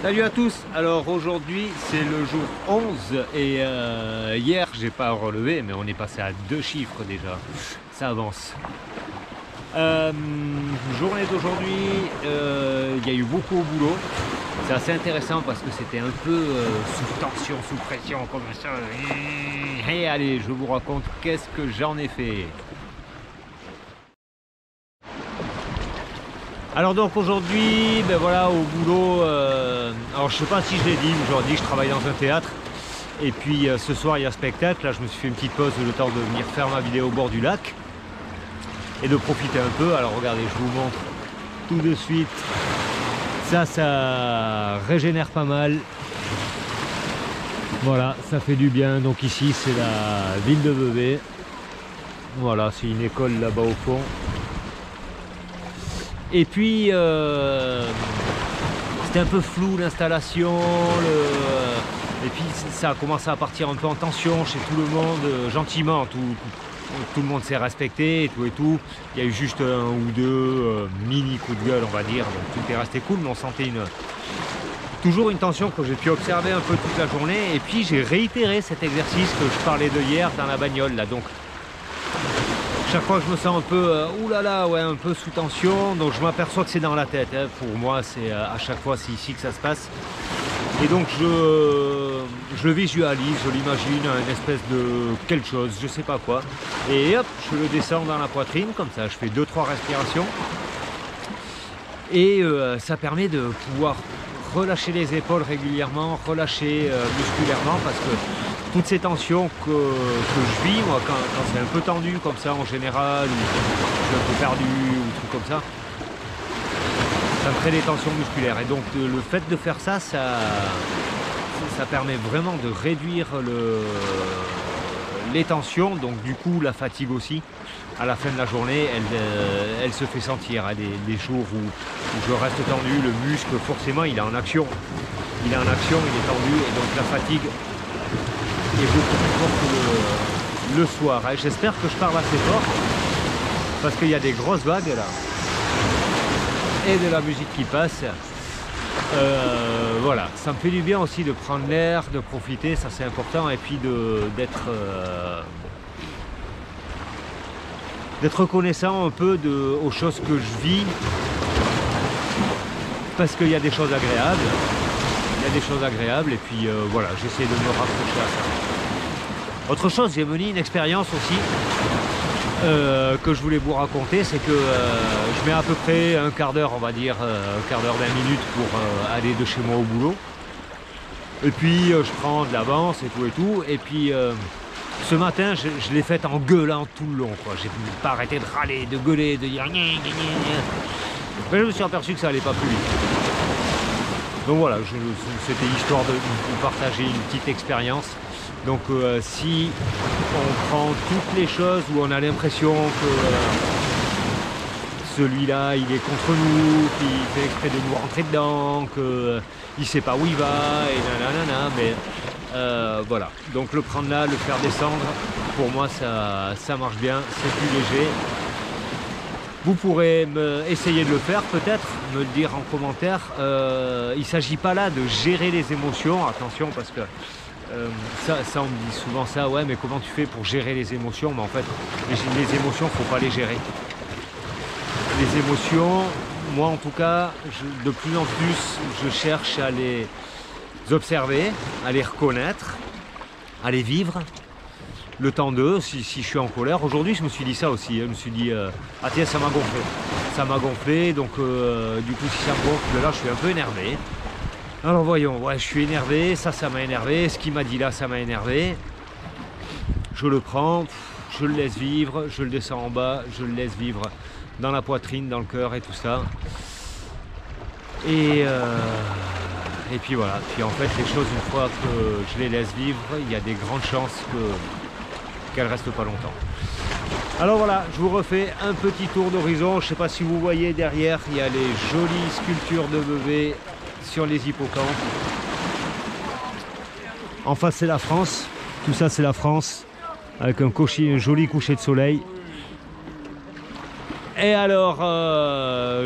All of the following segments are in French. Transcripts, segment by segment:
Salut à tous. Alors aujourd'hui c'est le jour 11 et hier j'ai pas relevé mais on est passé à 2 chiffres déjà, ça avance. Journée d'aujourd'hui, il y a eu beaucoup au boulot, c'est assez intéressant parce que c'était un peu sous tension, sous pression comme ça. Et allez, je vous raconte qu'est-ce que j'en ai fait. Alors donc aujourd'hui, ben voilà, au boulot, alors je sais pas si je l'ai dit, aujourd'hui je travaille dans un théâtre et puis ce soir il y a spectacle, là je me suis fait une petite pause le temps de venir faire ma vidéo au bord du lac et de profiter un peu. Alors regardez, je vous montre tout de suite, ça régénère pas mal, voilà, ça fait du bien. Donc ici c'est la ville de Vevey, voilà, c'est une école là-bas au fond. Et puis c'était un peu flou l'installation, et puis ça a commencé à partir un peu en tension chez tout le monde, gentiment, tout le monde s'est respecté et tout. Il y a eu juste un ou deux mini coups de gueule on va dire, donc tout est resté cool, mais on sentait toujours une tension que j'ai pu observer un peu toute la journée. Et puis j'ai réitéré cet exercice que je parlais de hier dans la bagnole là, donc chaque fois que je me sens un peu oulala, ouais, un peu sous tension, donc je m'aperçois que c'est dans la tête, hein. Pour moi c'est à chaque fois c'est ici que ça se passe, et donc je le visualise, je l'imagine, une espèce de quelque chose, je sais pas quoi, et hop, je le descends dans la poitrine comme ça, je fais 2-3 respirations et ça permet de pouvoir relâcher les épaules régulièrement, relâcher musculairement, parce que toutes ces tensions que je vis, moi, quand c'est un peu tendu comme ça en général, ou je suis un peu perdu, ou truc comme ça me crée des tensions musculaires. Et donc le fait de faire ça, ça permet vraiment de réduire les tensions, donc du coup la fatigue aussi. À la fin de la journée, elle se fait sentir. Les jours où je reste tendu, le muscle forcément il est en action. Il est tendu, et donc la fatigue est beaucoup plus fort que le soir. J'espère que je parle assez fort parce qu'il y a des grosses vagues là et de la musique qui passe. Voilà, ça me fait du bien aussi de prendre l'air, de profiter, ça c'est important, et puis d'être reconnaissant un peu aux choses que je vis, parce qu'il y a des choses agréables. Et puis voilà, j'essaie de me rapprocher à ça. Autre chose, j'ai mené une expérience aussi que je voulais vous raconter, c'est que je mets à peu près un quart d'heure, on va dire, un quart d'heure, 20 minutes pour aller de chez moi au boulot. Et puis je prends de l'avance et tout. Et puis ce matin, je l'ai faite en gueulant tout le long, quoi. J'ai pas arrêté de râler, de gueuler, de dire gna, gna, gna. Mais je me suis aperçu que ça allait pas plus vite. Donc voilà, c'était histoire de vous partager une petite expérience. Donc si on prend toutes les choses où on a l'impression que celui-là il est contre nous, qu'il fait exprès de nous rentrer dedans, qu'il sait pas où il va, et nanana, mais voilà. Donc le prendre là, le faire descendre, pour moi ça marche bien, c'est plus léger. Vous pourrez essayer de le faire, peut-être, me le dire en commentaire. Il ne s'agit pas là de gérer les émotions, attention, parce que ça on me dit souvent ça, ouais, mais comment tu fais pour gérer les émotions? Mais en fait, les émotions, faut pas les gérer. Les émotions, moi en tout cas, de plus en plus, je cherche à les observer, à les reconnaître, à les vivre. Le temps d'eux, si je suis en colère. Aujourd'hui je me suis dit ça aussi, je me suis dit ah tiens, ça m'a gonflé, donc du coup si ça me gonfle là je suis un peu énervé. Alors voyons, ouais, je suis énervé, ça m'a énervé, ce qu'il m'a dit là ça m'a énervé. Je le prends, je le laisse vivre, je le descends en bas, je le laisse vivre dans la poitrine, dans le cœur et tout ça. Et puis voilà, puis en fait les choses, une fois que je les laisse vivre, il y a des grandes chances qu'elle reste pas longtemps. Alors voilà, je vous refais un petit tour d'horizon. Je sais pas si vous voyez derrière, il y a les jolies sculptures de Vevey sur les hippocampes. En face c'est la France, tout ça c'est la France, avec un joli coucher de soleil. Et alors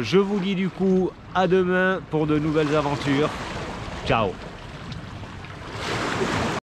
je vous dis du coup à demain pour de nouvelles aventures. Ciao.